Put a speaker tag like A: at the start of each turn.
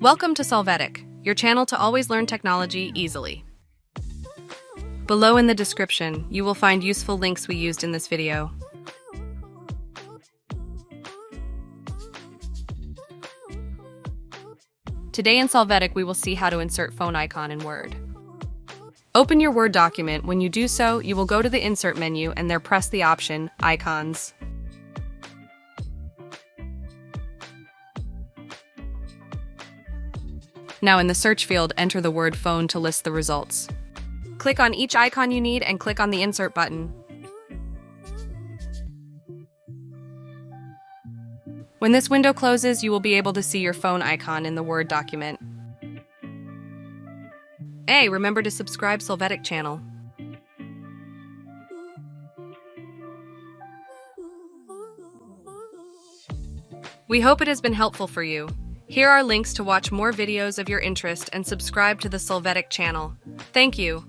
A: Welcome to Solvetic, your channel to always learn technology easily. Below in the description, you will find useful links we used in this video. Today in Solvetic, we will see how to insert phone icon in Word. Open your Word document. When you do so, you will go to the Insert menu and there press the option Icons. Now in the search field, enter the word phone to list the results. Click on each icon you need and click on the Insert button. When this window closes, you will be able to see your phone icon in the Word document. Hey, remember to subscribe Solvetic channel. We hope it has been helpful for you. Here are links to watch more videos of your interest and subscribe to the Solvetic channel. Thank you.